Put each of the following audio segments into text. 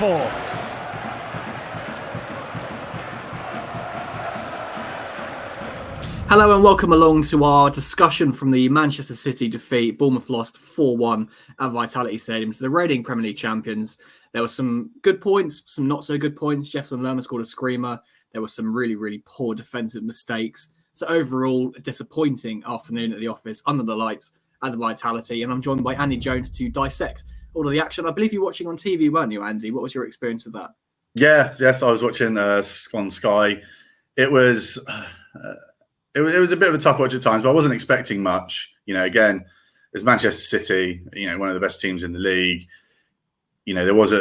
4. Hello and welcome along to our discussion from the Manchester City defeat. Bournemouth lost 4-1 at Vitality Stadium to the reigning Premier League champions. There were some good points, some not so good points. Jefferson Lerma scored a screamer. There were some really, really poor defensive mistakes. So overall, a disappointing afternoon at the office under the lights at the Vitality. And I'm joined by Andy Jones to dissect all of the action. I believe you were watching on TV, weren't you, Andy? What was your experience with that? Yes, I was watching on Sky. It was a bit of a tough watch at times, but I wasn't expecting much. Again, it's Manchester City, one of the best teams in the league. There was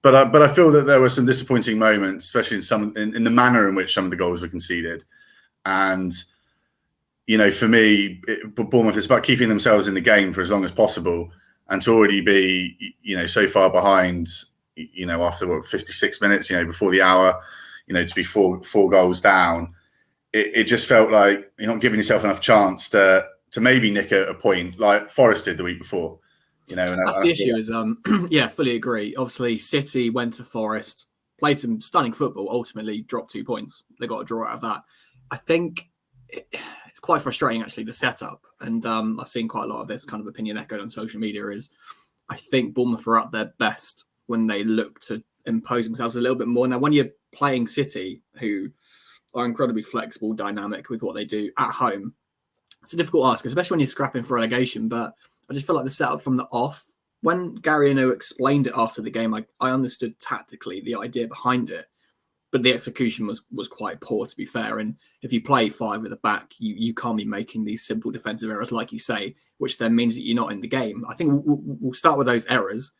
but I feel that there were some disappointing moments, especially in the manner in which some of the goals were conceded. And for me, Bournemouth is about keeping themselves in the game for as long as possible, and to already be so far behind, after 56 minutes, before the hour, to be four goals down. It just felt like you're not giving yourself enough chance to maybe nick a point like Forest did the week before. That's the issue. Is fully agree. Obviously, City went to Forest, played some stunning football. Ultimately, dropped 2 points. They got a draw out of that. I think it's quite frustrating actually, the setup. And I've seen quite a lot of this kind of opinion echoed on social media. Is I think Bournemouth are at their best when they look to impose themselves a little bit more. Now, when you're playing City, who are incredibly flexible, dynamic with what they do at home, it's a difficult ask, especially when you're scrapping for relegation. But I just feel like the setup from the off, when Gary Ino explained it after the game, I understood tactically the idea behind it, but the execution was quite poor, to be fair. And if you play 5 at the back, you can't be making these simple defensive errors, like you say, which then means that you're not in the game. I think we'll start with those errors.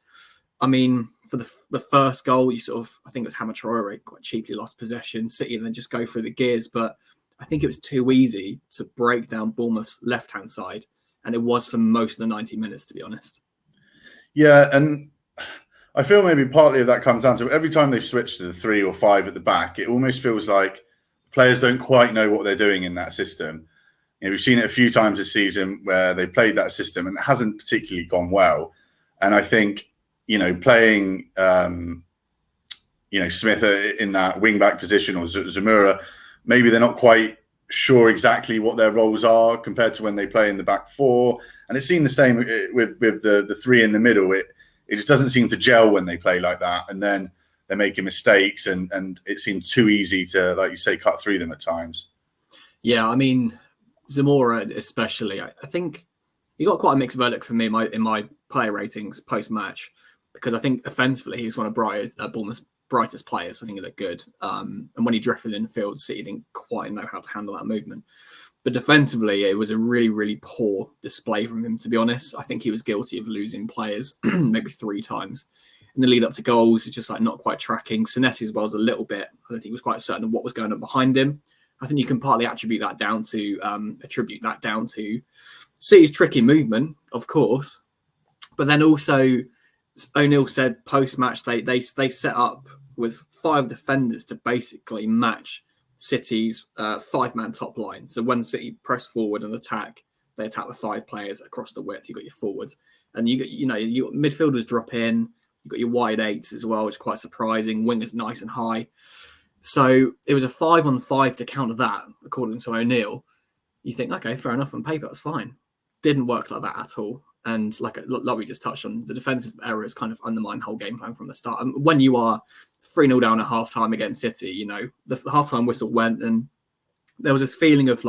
I mean, for the first goal, I think it was Hammer Traore quite cheaply lost possession, City, and then just go through the gears. But I think it was too easy to break down Bournemouth's left-hand side. And it was for most of the 90 minutes, to be honest. Yeah, and I feel maybe partly of that comes down to every time they've switched to the 3 or 5 at the back, it almost feels like players don't quite know what they're doing in that system. We've seen it a few times this season where they've played that system and it hasn't particularly gone well. And I think, playing, Smith in that wing-back position or Zamora, maybe they're not quite sure exactly what their roles are compared to when they play in the back 4. And it's seen the same with the 3 in the middle. It just doesn't seem to gel when they play like that. And then they're making mistakes and it seems too easy to, like you say, cut through them at times. Yeah, I mean, Zamora especially, I think he got quite a mixed verdict for me in my player ratings post-match, because I think offensively he's one of Bournemouth's brightest players. I think he looked good. And when he drifted in the field, City didn't quite know how to handle that movement. But defensively, it was a really, really poor display from him, to be honest. I think he was guilty of losing players maybe 3 times in the lead up to goals. It's just like not quite tracking. Senesi as well as a little bit. I don't think he was quite certain of what was going on behind him. I think you can partly attribute that down to City's tricky movement, of course. But then also, O'Neill said post-match they set up with 5 defenders to basically match City's 5-man top line. So when City press forward and attack, they attack with 5 players across the width. You've got your forwards, and you got midfielders drop in. You've got your wide 8s as well, which is quite surprising. Wingers nice and high. So it was a 5-on-5 to counter that, according to O'Neill. You think, okay, fair enough on paper, that's fine. Didn't work like that at all. And like we just touched on, the defensive errors kind of undermine the whole game plan from the start. And when you are 3-0 down at halftime against City, the halftime whistle went and there was this feeling of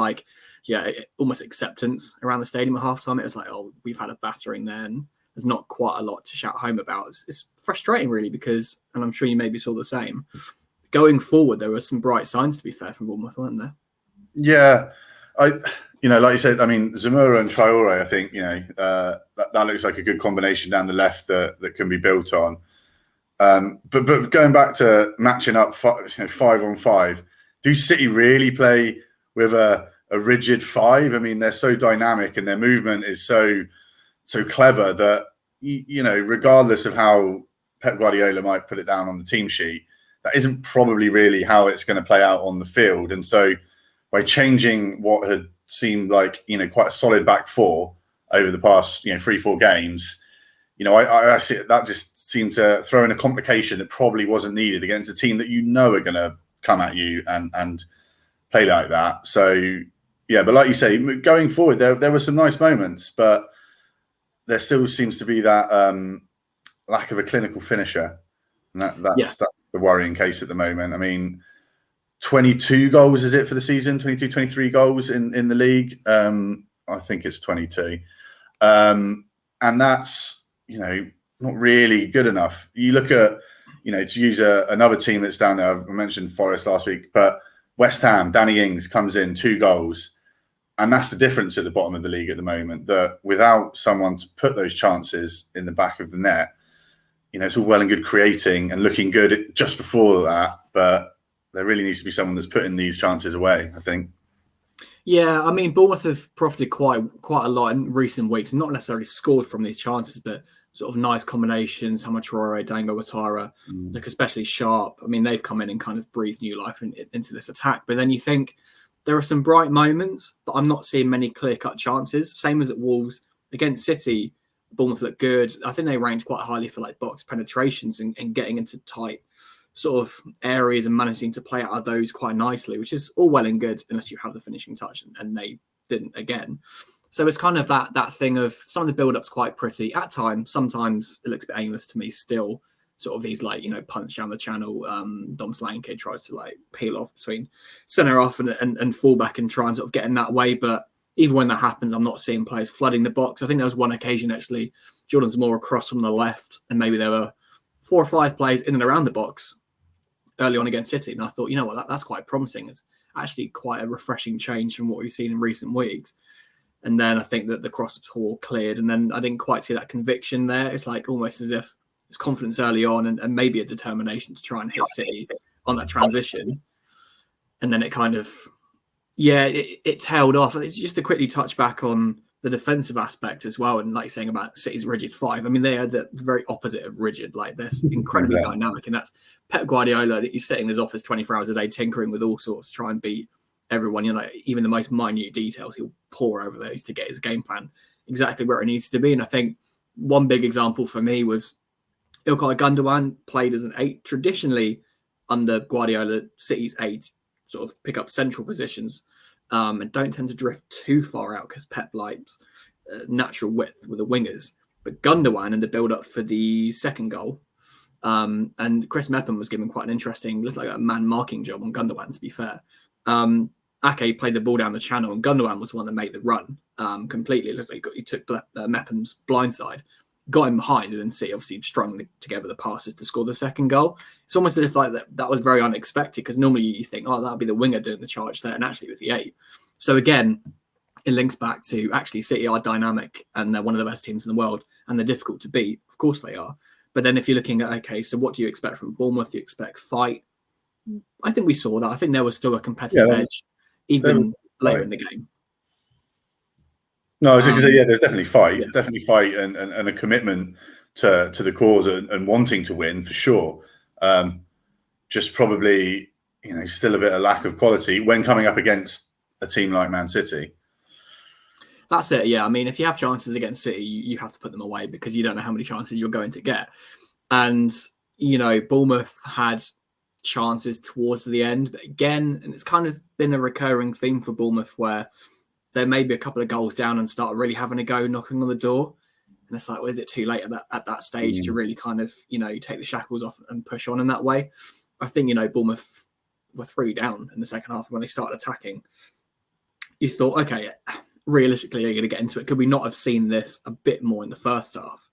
almost acceptance around the stadium at halftime. It was like, oh, we've had a battering there and there's not quite a lot to shout home about. It's frustrating really because, and I'm sure you maybe saw the same, going forward, there were some bright signs, to be fair, from Bournemouth, weren't there? Yeah. Like you said, I mean, Zamora and Traore, I think, that looks like a good combination down the left that can be built on. But going back to matching up 5-on-5, do City really play with a rigid 5? I mean, they're so dynamic and their movement is so clever that, regardless of how Pep Guardiola might put it down on the team sheet, that isn't probably really how it's going to play out on the field. And so by changing what had seemed like, quite a solid back 4 over the past, 3-4 games, I see that just seemed to throw in a complication that probably wasn't needed against a team that are going to come at you and play like that. So, yeah, but like you say, going forward, there were some nice moments, but there still seems to be that lack of a clinical finisher. And that's the worrying case at the moment. I mean, 22 goals, is it, for the season? 22, 23 goals in the league. I think it's 22. And that's, not really good enough. You look at, to use another team that's down there, I mentioned Forest last week, but West Ham, Danny Ings comes in, 2 goals. And that's the difference at the bottom of the league at the moment, that without someone to put those chances in the back of the net, it's all well and good creating and looking good just before that, but there really needs to be someone that's putting these chances away, I think. Yeah, I mean, Bournemouth have profited quite a lot in recent weeks, not necessarily scored from these chances, but sort of nice combinations. Hamatorore, Dango Ouattara, look especially sharp. I mean, they've come in and kind of breathed new life into this attack. But then you think there are some bright moments, but I'm not seeing many clear-cut chances. Same as at Wolves. Against City, Bournemouth looked good. I think they ranked quite highly for box penetrations and getting into tight sort of areas and managing to play out of those quite nicely, which is all well and good unless you have the finishing touch, and they didn't again. So it's kind of that thing of some of the build-up's quite pretty at times. Sometimes it looks a bit aimless to me still. Sort of these punch down the channel. Dom Solanke tries to peel off between centre off and fullback and try and sort of get in that way. But even when that happens, I'm not seeing players flooding the box. I think there was one occasion actually, Jordan Zamora across from the left, and maybe there were 4 or 5 players in and around the box early on against City. And I thought, that's quite promising. It's actually quite a refreshing change from what we've seen in recent weeks. And then I think that the cross ball cleared, and then I didn't quite see that conviction there. It's almost as if it's confidence early on and maybe a determination to try and hit City on that transition. And then it kind of, it tailed off. Just to quickly touch back on the defensive aspect as well, and saying about City's rigid 5, I mean, they are the very opposite of rigid. They're incredibly dynamic, and that's Pep Guardiola. That you're sitting in his office 24 hours a day, tinkering with all sorts, to try and beat everyone. Even the most minute details, he'll pour over those to get his game plan exactly where it needs to be. And I think one big example for me was Ilkay Gundogan played as an 8. Traditionally, under Guardiola, City's 8 sort of pick up central positions and don't tend to drift too far out because Pep likes natural width with the wingers. But Gundogan in the build-up for the second goal, and Chris Mepham was given quite an interesting, just a man-marking job on Gundogan, to be fair. Ake played the ball down the channel, and Gundogan was the one that made the run completely. It looks like he took Mepham's blind side, got him behind, and then City obviously strung together the passes to score the second goal. It's almost as if that was very unexpected, because normally you think, that'll be the winger doing the charge there, and actually it was the 8. So again, it links back to actually City are dynamic, and they're one of the best teams in the world, and they're difficult to beat. Of course they are. But then if you're looking at, okay, so what do you expect from Bournemouth? Do you expect fight? I think we saw that. I think there was still a competitive edge, even later in the game. No, I was just going to say, there's definitely fight, and a commitment to the cause and wanting to win for sure. Just probably, still a bit of lack of quality when coming up against a team like Man City. That's it. Yeah, I mean, if you have chances against City, you have to put them away, because you don't know how many chances you're going to get. And Bournemouth had chances towards the end, but again, and it's kind of been a recurring theme for Bournemouth, where there may be a couple of goals down and start really having a go knocking on the door, and it's is it too late at that stage to really kind of take the shackles off and push on in that way? I think Bournemouth were 3 down in the second half when they started attacking. You thought, okay, realistically, you're going to get into it. Could we not have seen this a bit more in the first half?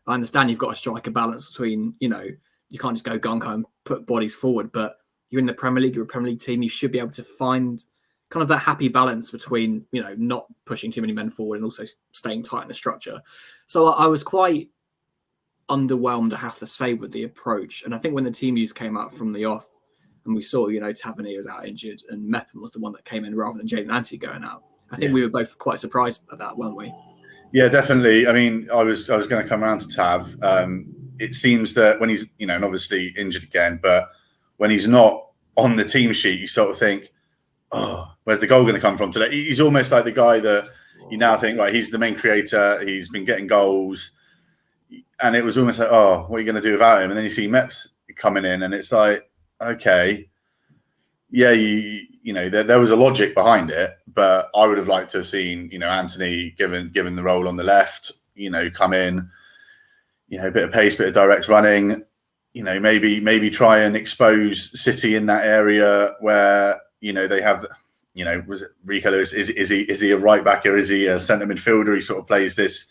I understand you've got to strike a balance between you can't just go gung-ho and put bodies forward, but you're in the Premier League, you're a Premier League team, you should be able to find kind of that happy balance between, not pushing too many men forward and also staying tight in the structure. So I was quite underwhelmed, I have to say, with the approach. And I think when the team use came out from the off and we saw, Tavernier was out injured and Mepham was the one that came in rather than Jadon Anthony going out, I think we were both quite surprised at that, weren't we? Yeah, definitely. I mean, I was going to come around to Tav. It seems that when he's, and obviously injured again, but when he's not on the team sheet, you sort of think, where's the goal going to come from today? He's almost like the guy that you now think, right, he's the main creator. He's been getting goals. and it was almost like, oh, what are you going to do without him? And then you see Meps coming in, and it's like, okay, yeah, you know, there was a logic behind it, but I would have liked to have seen, you know, Anthony given the role on the left, you know, come in, you know, a bit of pace, bit of direct running, you know, maybe try and expose City in that area where, you know, they have, you know, was it Rico Lewis? Is he a right back or is he a centre midfielder? He sort of plays this,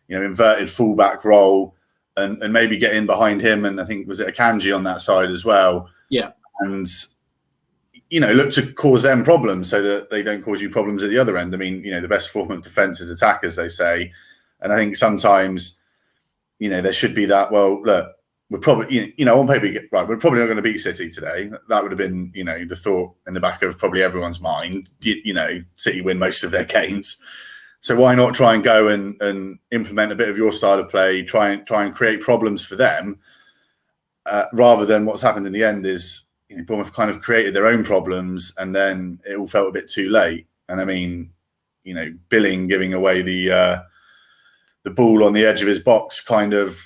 you know, inverted fullback role, and maybe get in behind him. And I think, was it Akanji on that side as well? Yeah. And, you know, look to cause them problems so that they don't cause you problems at the other end. I mean, you know, the best form of defence is attack, as they say. And I think sometimes, you know, there should be that, well, look, we're probably, you know, on paper, right, we're probably not going to beat City today. That would have been, you know, the thought in the back of probably everyone's mind. You know, City win most of their games. So why not try and go and implement a bit of your style of play, try and create problems for them, rather than what's happened in the end is, you know, Bournemouth kind of created their own problems and then it all felt a bit too late. And I mean, you know, Billing giving away the ball on the edge of his box kind of,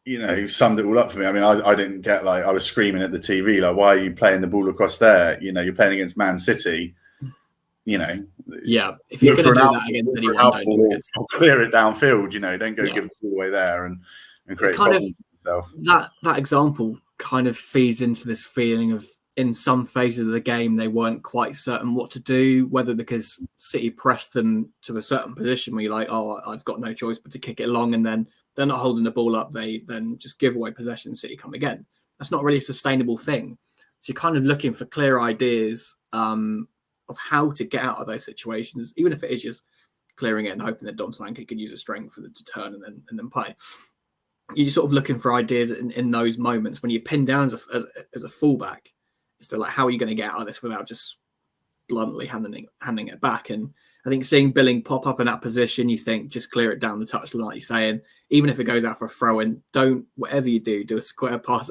you know, summed it all up for me. I mean, I didn't get, like, I was screaming at the TV, like, why are you playing the ball across there? You know, you're playing against Man City, you know. Yeah, if you're going to do that against anyone, don't clear it downfield, you know, don't go give the ball away there and create problems for yourself. That example kind of feeds into this feeling of, in some phases of the game, they weren't quite certain what to do, whether because City pressed them to a certain position where you're like, oh, I've got no choice but to kick it along, and then they're not holding the ball up, they then just give away possession, City come again. That's not really a sustainable thing. So you're kind of looking for clear ideas of how to get out of those situations, even if it is just clearing it and hoping that Dom Solanke can use a strength for the to turn and then play. You're sort of looking for ideas in those moments when you're pinned down as a fullback. It's still like, how are you going to get out of this without just bluntly handing it back? And I think seeing Billing pop up in that position, you think just clear it down the touchline, like you're saying. Even if it goes out for a throw, and don't, whatever you do a square pass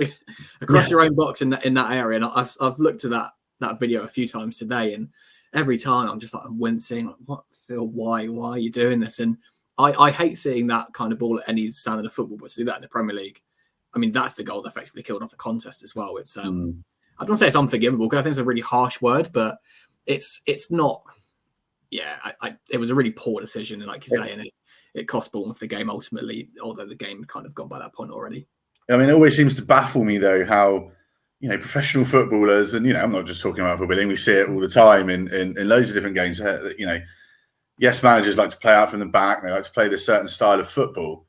across your own box in that area. And I've looked at that video a few times today, and every time I'm just like, I'm wincing. Like, what, Phil? Why are you doing this? And I hate seeing that kind of ball at any standard of football, but to do that in the Premier League, I mean, that's the goal that effectively killed off the contest as well. It's I don't want to say it's unforgivable, because I think it's a really harsh word, but it's not. Yeah, it was a really poor decision, and like you say, and it cost Bournemouth the game ultimately, although the game had kind of gone by that point already. I mean, it always seems to baffle me though how, you know, professional footballers, and, you know, I'm not just talking about footballing, we see it all the time in loads of different games. You know, yes, managers like to play out from the back, they like to play this certain style of football,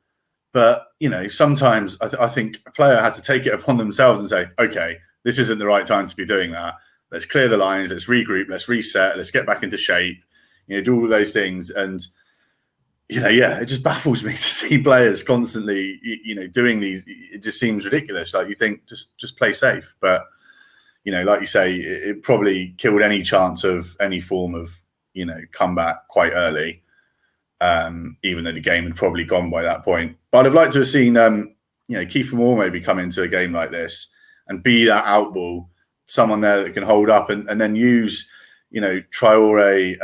but, you know, sometimes I think a player has to take it upon themselves and say, okay, this isn't the right time to be doing that. Let's clear the lines, let's regroup, let's reset, let's get back into shape. You know, do all those things. And, you know, yeah, it just baffles me to see players constantly, you know, doing these. It just seems ridiculous. Like, you think, just play safe. But, you know, like you say, it probably killed any chance of any form of, you know, comeback quite early, even though the game had probably gone by that point. But I'd have liked to have seen, you know, Kiefer Moore maybe come into a game like this and be that outball, someone there that can hold up and then use, you know, Traore,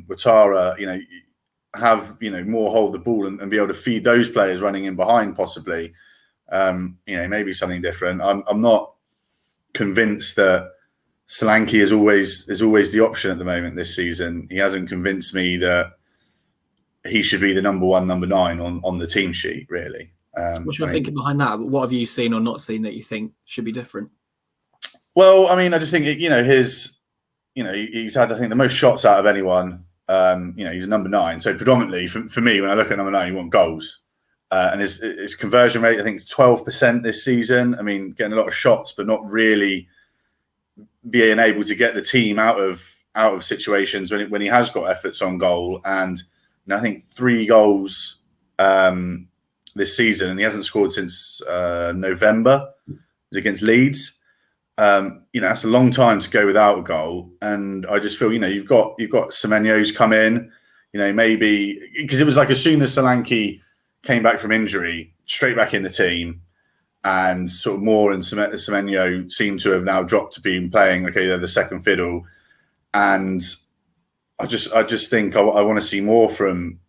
Ouattara, you know, have, you know, more hold the ball and be able to feed those players running in behind possibly. You know, maybe something different. I'm not convinced that Solanke is always the option at the moment this season. He hasn't convinced me that he should be the number 1, number 9 on the team sheet, really. What's your thinking behind that? What have you seen or not seen that you think should be different? Well, I mean, I just think, you know, he's had, I think, the most shots out of anyone. You know, he's a number 9. So predominantly, for me, when I look at number 9, you want goals. And his conversion rate, I think, is 12% this season. I mean, getting a lot of shots, but not really being able to get the team out of situations when he has got efforts on goal. And, you know, I think 3 goals this season, and he hasn't scored since November. It was against Leeds. You know, that's a long time to go without a goal. And I just feel, you know, you've got Semenyo's come in, you know, maybe because it was like as soon as Solanke came back from injury, straight back in the team, and sort of Moore and Semenyo seem to have now dropped to being playing, okay, they're the second fiddle. And I just think I want to see more from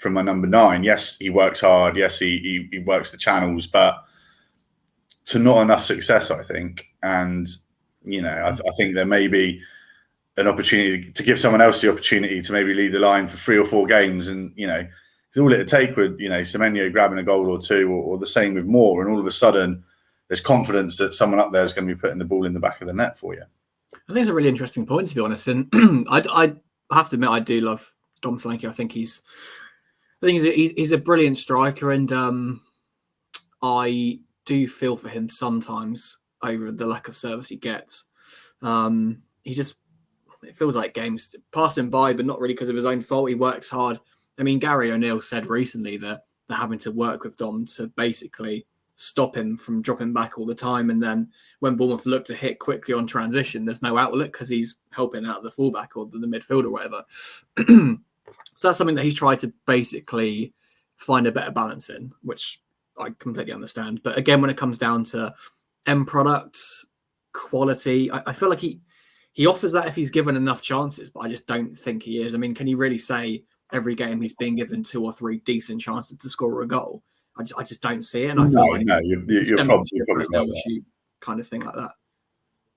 from my number 9. Yes, he works hard. Yes, he works the channels, but to not enough success, I think. And, I think there may be an opportunity to give someone else the opportunity to maybe lead the line for 3 or 4 games. And, it's all it'd take with, Semenyo grabbing a goal or 2 or the same with Moore. And all of a sudden, there's confidence that someone up there is going to be putting the ball in the back of the net for you. I think it's a really interesting point, to be honest. And I have to admit, I do love Dom Solanke. I think he's a brilliant striker, and I do feel for him sometimes over the lack of service he gets. It feels like games pass him by, but not really because of his own fault. He works hard. I mean, Gary O'Neill said recently that they're having to work with Dom to basically stop him from dropping back all the time. And then when Bournemouth look to hit quickly on transition, there's no outlet because he's helping out the fullback or the midfield or whatever. So that's something that he's tried to basically find a better balance in, which I completely understand. But again, when it comes down to end product, quality, I feel like he offers that if he's given enough chances, but I just don't think he is. I mean, can you really say every game he's being given 2 or 3 decent chances to score a goal? I just don't see it. And I feel like you're probably right. Kind of thing like that.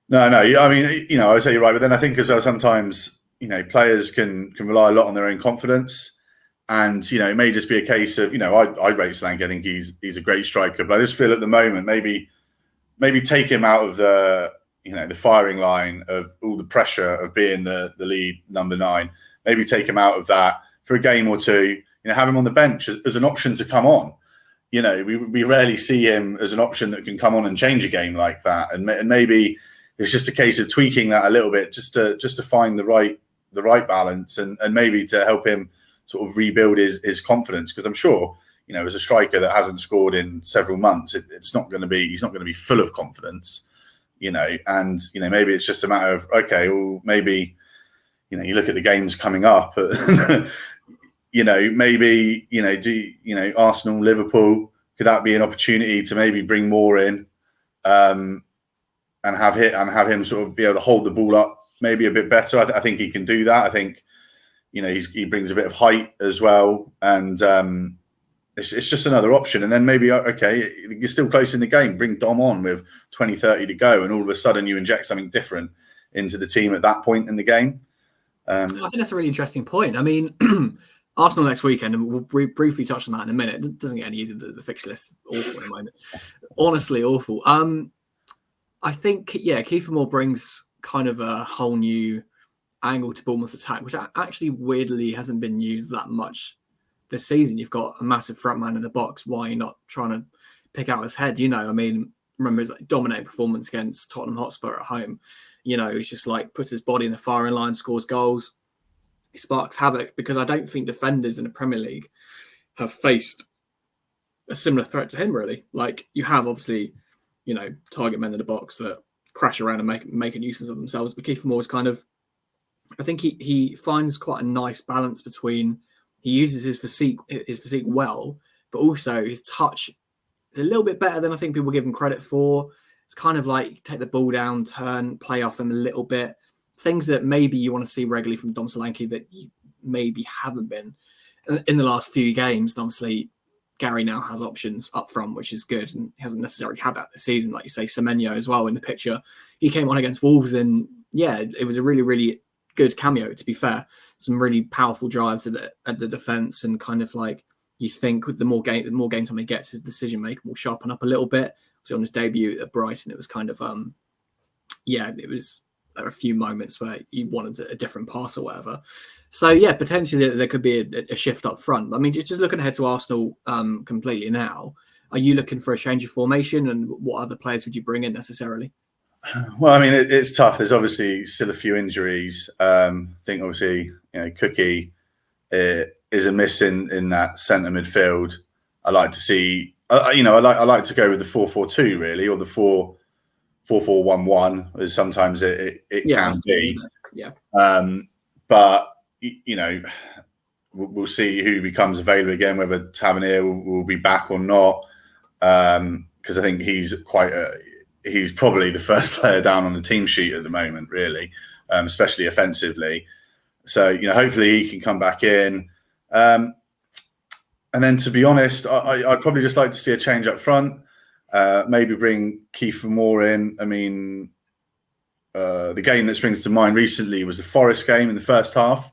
No. I mean, I would say you're right, but then I think as well sometimes, players can rely a lot on their own confidence, and it may just be a case of I rate Solanke. I think he's a great striker, but I just feel at the moment maybe take him out of the the firing line of all the pressure of being the lead number 9. Maybe take him out of that for a game or 2. Have him on the bench as an option to come on. We rarely see him as an option that can come on and change a game like that. And maybe it's just a case of tweaking that a little bit, just to find the right balance, and maybe to help him sort of rebuild his confidence. Because I'm sure, as a striker that hasn't scored in several months, he's not going to be full of confidence. And maybe it's just a matter of, okay, well, maybe you look at the games coming up. Maybe Arsenal, Liverpool, could that be an opportunity to maybe bring more in, and have him sort of be able to hold the ball up maybe a bit better. I think he can do that. I think he brings a bit of height as well, and it's just another option. And then maybe, okay, you're still close in the game, bring Dom on with 20-30 to go, and all of a sudden you inject something different into the team at that point in the game. I think that's a really interesting point. I mean, Arsenal next weekend, and we'll briefly touch on that in a minute. It doesn't get any easier. The fixture list is awful at the moment. Honestly, awful. I think, Kiefer Moore brings kind of a whole new angle to Bournemouth's attack, which actually weirdly hasn't been used that much this season. You've got a massive front man in the box. Why are you not trying to pick out his head? I mean, remember his dominating performance against Tottenham Hotspur at home. He's just puts his body in the firing line, scores goals. He sparks havoc, because I don't think defenders in the Premier League have faced a similar threat to him, really. You have, obviously, target men in the box that crash around and make a nuisance of themselves. But Kiefer Moore is kind of, I think he finds quite a nice balance between, he uses his physique well, but also his touch is a little bit better than I think people give him credit for. It's kind of take the ball down, turn, play off him a little bit. Things that maybe you want to see regularly from Dom Solanke that you maybe haven't been in the last few games. And obviously, Gary now has options up front, which is good, and he hasn't necessarily had that this season. Like you say, Semenyo as well in the picture. He came on against Wolves, and it was a really, really good cameo, to be fair. Some really powerful drives at the defence, and kind of you think with the more game time he gets, his decision making will sharpen up a little bit. So on his debut at Brighton, it was kind of there were a few moments where you wanted a different pass or whatever. So potentially there could be a shift up front. I mean, just looking ahead to Arsenal completely now, are you looking for a change of formation, and what other players would you bring in necessarily? Well, I mean, it's tough. There's obviously still a few injuries. I think obviously, Cookie is a miss in that centre midfield. I like to see, I like to go with the 4-4-2 really, or the 4-4-1-1, as sometimes it can be. Yeah. But we'll see who becomes available again, whether Tavernier will be back or not. Because I think he's probably the first player down on the team sheet at the moment, really, especially offensively. So hopefully he can come back in. And then, to be honest, I'd probably just like to see a change up front. Maybe bring Kiefer Moore in. I mean, the game that springs to mind recently was the Forest game in the first half,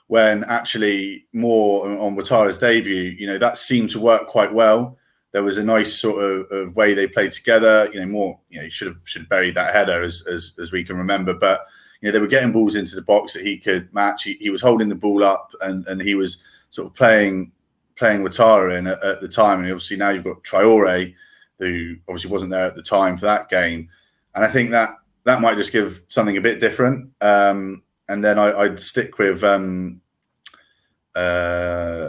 when actually Moore on Ouattara's debut, that seemed to work quite well. There was a nice sort of way they played together. Moore, he should have buried that header as we can remember, but they were getting balls into the box that he could match. He was holding the ball up, and he was sort of playing Ouattara in at the time. And obviously now you've got Traore, who obviously wasn't there at the time for that game. And I think that might just give something a bit different. And then I'd stick with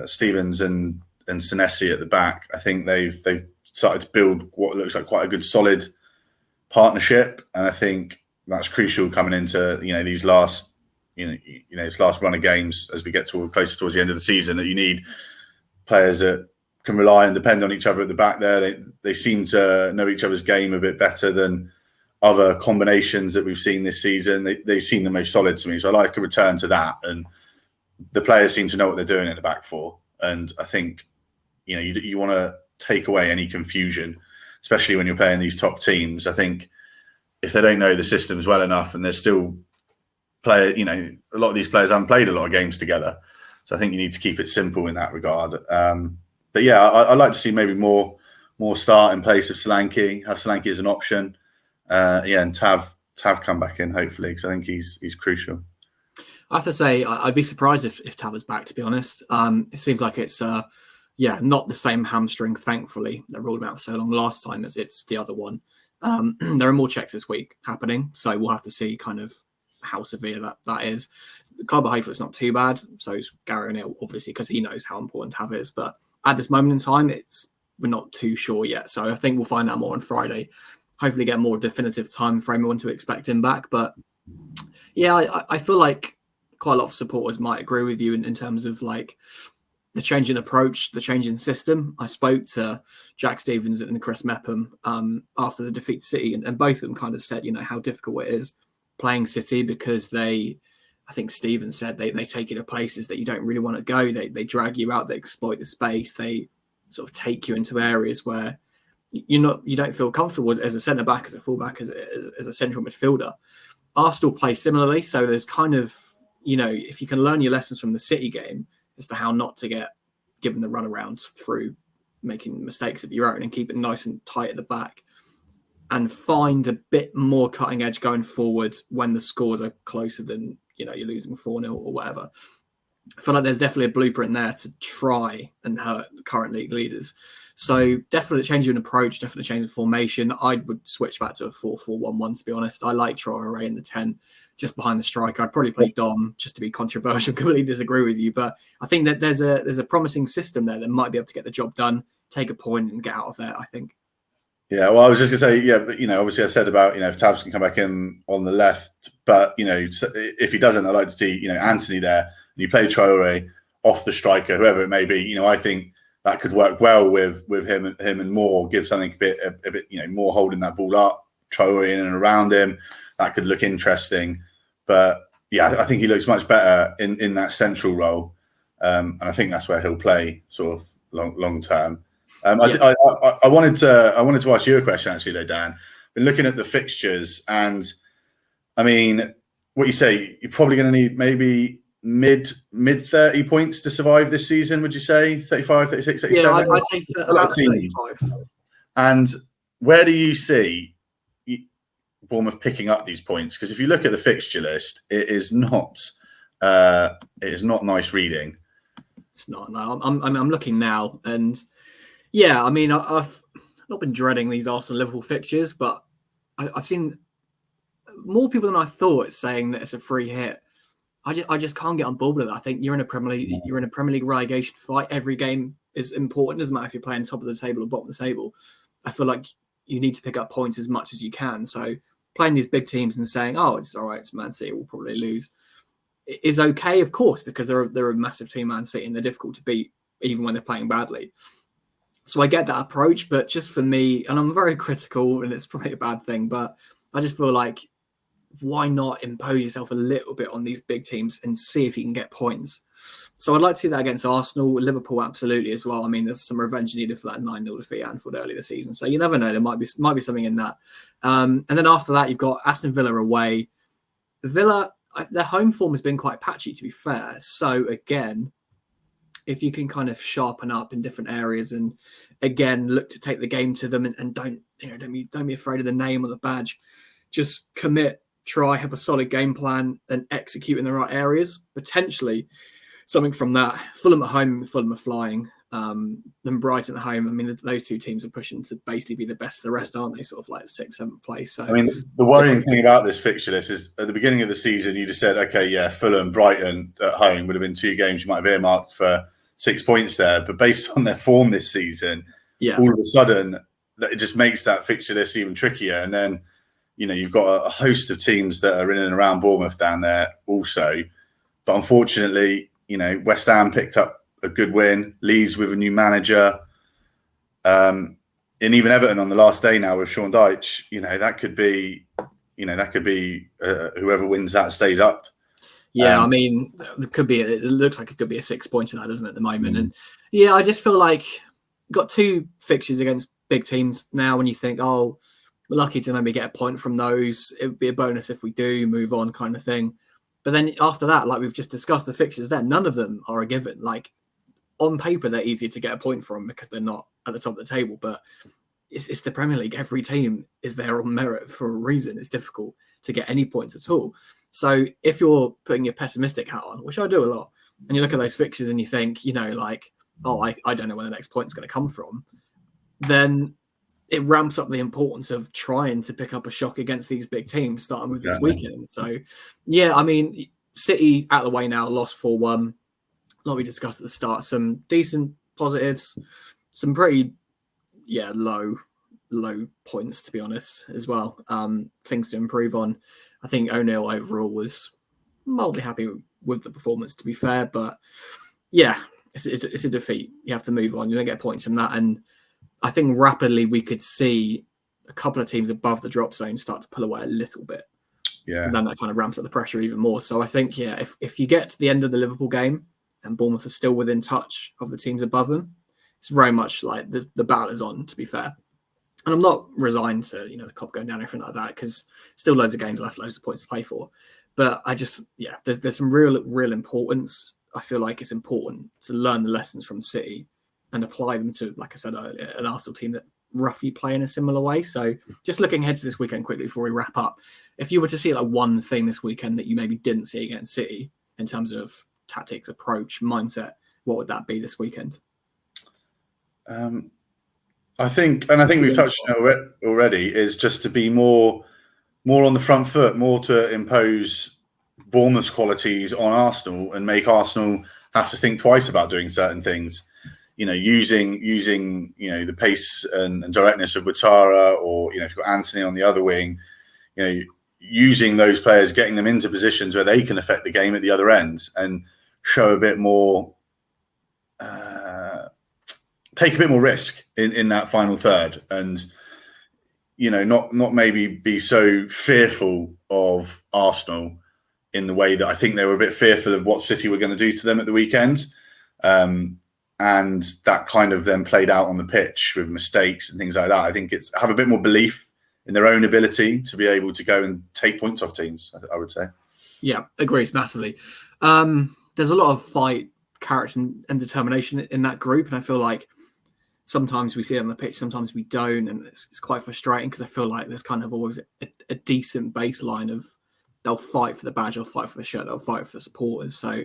Stevens and Senesi at the back. I think they've started to build what looks like quite a good solid partnership, and I think that's crucial coming into these last this last run of games as we get closer towards the end of the season, that you need players that can rely and depend on each other at the back there. They seem to know each other's game a bit better than other combinations that we've seen this season. They seem the most solid to me, so I like a return to that. And the players seem to know what they're doing in the back four. And I think you want to take away any confusion, especially when you're playing these top teams. I think if they don't know the systems well enough, and they're still a lot of these players haven't played a lot of games together. So I think you need to keep it simple in that regard. But yeah, I'd like to see maybe more start in place of Solanke, have Solanke as an option. And Tav come back in, hopefully, because I think he's crucial. I have to say, I'd be surprised if Tav is back, to be honest. It seems like it's not the same hamstring, thankfully, that ruled him out for so long last time as it's the other one. There are more checks this week happening, so we'll have to see kind of how severe that is. The club, hopefully it's not too bad. So is Gary O'Neill, obviously, because he knows how important Tav is. But at this moment in time, we're not too sure yet. So I think we'll find out more on Friday. Hopefully get a more definitive time frame when to expect him back. But yeah, I feel like quite a lot of supporters might agree with you in terms of like the change in approach, the change in system. I spoke to Jack Stevens and Chris Mepham after the defeat to City, and both of them kind of said, how difficult it is playing City, because I think Stevens said they take you to places that you don't really want to go. They drag you out, they exploit the space, they sort of take you into areas where you don't feel comfortable as a centre back, as a full back, as a central midfielder. Arsenal play similarly, so there's kind of if you can learn your lessons from the City game as to how not to get given the runaround through making mistakes of your own and keep it nice and tight at the back, and find a bit more cutting edge going forward when the scores are closer than you're losing 4-0 or whatever. I feel like there's definitely a blueprint there to try and hurt current league leaders. So definitely change in approach, definitely change in formation. I would switch back to a 4-4-1-1, to be honest. I like Traore in the 10, just behind the striker. I'd probably play Dom, just to be controversial, completely disagree with you. But I think that there's a promising system there that might be able to get the job done, take a point and get out of there, I think. Yeah, well, I was just going to say, yeah, but, obviously I said about, if Tavs can come back in on the left, but, if he doesn't, I'd like to see, Anthony there, and you play Traore off the striker, whoever it may be. I think that could work well with him and Moore, give something a bit, more holding that ball up, Traore in and around him. That could look interesting. But yeah, I think he looks much better in that central role. And I think that's where he'll play sort of long term. I wanted to ask you a question actually though, Dan. Been looking at the fixtures, and I mean, what you say, you're probably going to need maybe mid 30 points to survive this season, would you say? 35, 36, 37? Yeah, I'd say about 35. And where do you see Bournemouth picking up these points? Because if you look at the fixture list, it is not nice reading. It's not. No, I'm looking now, and yeah, I mean, I've not been dreading these Arsenal-Liverpool fixtures, but I've seen more people than I thought saying that it's a free hit. I just can't get on board with it. I think you're in a Premier League relegation fight. Every game is important. It doesn't matter if you're playing top of the table or bottom of the table. I feel like you need to pick up points as much as you can. So playing these big teams and saying, "Oh, it's all right, it's Man City, we'll probably lose," is okay, of course, because they're a massive team, Man City, and they're difficult to beat even when they're playing badly. So I get that approach, but just for me, and I'm very critical, and it's probably a bad thing, but I just feel like, why not impose yourself a little bit on these big teams and see if you can get points? So I'd like to see that against Arsenal. Liverpool, absolutely as well. I mean, there's some revenge needed for that 9-0 defeat at Anfield early this season. So you never know. There might be something in that. And then after that, you've got Aston Villa away. Villa, their home form has been quite patchy, to be fair. So again, if you can kind of sharpen up in different areas and again look to take the game to them and don't be afraid of the name or the badge, just commit, try, have a solid game plan and execute in the right areas. Potentially something from that. Fulham at home, Fulham are flying. Then Brighton at home. I mean, those two teams are pushing to basically be the best of the rest, aren't they? Sort of like 6th, 7th place. So I mean, the worrying thing about this fixture list is at the beginning of the season, you just said, okay, yeah, Fulham, Brighton at home would have been 2 games you might have earmarked for 6 points there. But based on their form this season, all of a sudden, it just makes that fixture list even trickier. And then, you've got a host of teams that are in and around Bournemouth down there also. But unfortunately, West Ham picked up a good win. Leeds with a new manager, and even Everton on the last day now with Sean Dyche. That could be, whoever wins that stays up. Yeah, I mean, it looks like it could be a 6-pointer now, doesn't it, at the moment? And yeah, I just feel like got 2 fixtures against big teams now. When you think, oh, we're lucky to maybe get a point from those, it would be a bonus if we do move on, kind of thing. But then after that, like we've just discussed, the fixtures there, none of them are a given. Like on paper, they're easier to get a point from because they're not at the top of the table. But it's the Premier League. Every team is there on merit for a reason. It's difficult to get any points at all. So if you're putting your pessimistic hat on, which I do a lot, and you look at those fixtures and you think, I don't know where the next point's going to come from, then it ramps up the importance of trying to pick up a shock against these big teams, starting with this weekend. So, yeah, I mean, City out of the way now, lost 4-1. Like we discussed at the start, some decent positives, some pretty, low points, to be honest, as well. Things to improve on. I think O'Neill overall was mildly happy with the performance, to be fair. But, yeah, it's a defeat. You have to move on. You don't get points from that. And I think rapidly we could see a couple of teams above the drop zone start to pull away a little bit. Yeah. And then that kind of ramps up the pressure even more. So I think, if you get to the end of the Liverpool game and Bournemouth are still within touch of the teams above them, it's very much like the battle is on, to be fair. And I'm not resigned to, the cup going down or anything like that, because still loads of games left, loads of points to play for. But I just, there's some real importance. I feel like it's important to learn the lessons from City and apply them to, like I said earlier, an Arsenal team that roughly play in a similar way. So just looking ahead to this weekend quickly before we wrap up, if you were to see like one thing this weekend that you maybe didn't see against City in terms of tactics, approach, mindset, what would that be this weekend? I think we've touched on it already, is just to be more on the front foot, more to impose Bournemouth's qualities on Arsenal and make Arsenal have to think twice about doing certain things. Using the pace and directness of Ouattara, or if you've got Anthony on the other wing, using those players, getting them into positions where they can affect the game at the other end and show a bit more, take a bit more risk in that final third, and not maybe be so fearful of Arsenal in the way that I think they were a bit fearful of what City were going to do to them at the weekend. And that kind of then played out on the pitch with mistakes and things like that. I think it's have a bit more belief in their own ability to be able to go and take points off teams, I would say. Yeah, agrees massively. There's a lot of fight, character and determination in that group. And I feel like sometimes we see it on the pitch, sometimes we don't. And it's quite frustrating because I feel like there's kind of always a decent baseline of they'll fight for the badge, they'll fight for the shirt, they'll fight for the supporters. So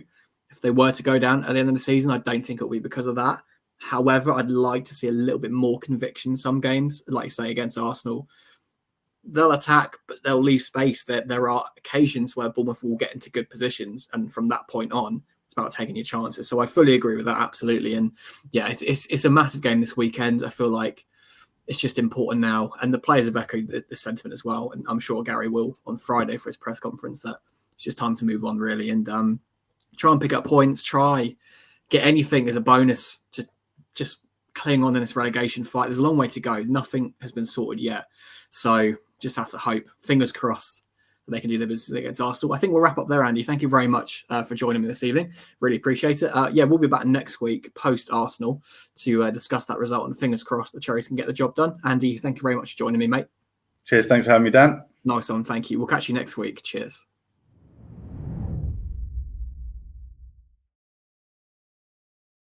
if they were to go down at the end of the season, I don't think it'll be because of that. However, I'd like to see a little bit more conviction in some games, like you say, against Arsenal. They'll attack, but they'll leave space. There are occasions where Bournemouth will get into good positions, and from that point on, it's about taking your chances. So I fully agree with that, absolutely. And yeah, it's a massive game this weekend. I feel like it's just important now, and the players have echoed the sentiment as well. And I'm sure Gary will on Friday for his press conference, that it's just time to move on, really, and try and pick up points. Try get anything as a bonus to just cling on in this relegation fight. There's a long way to go. Nothing has been sorted yet, so just have to hope, fingers crossed, they can do their business against Arsenal. I think we'll wrap up there, Andy. Thank you very much for joining me this evening. Really appreciate it. We'll be back next week post Arsenal to discuss that result, and fingers crossed the Cherries can get the job done. Andy, thank you very much for joining me, mate. Cheers. Thanks for having me, Dan. Nice one. Thank you. We'll catch you next week. Cheers.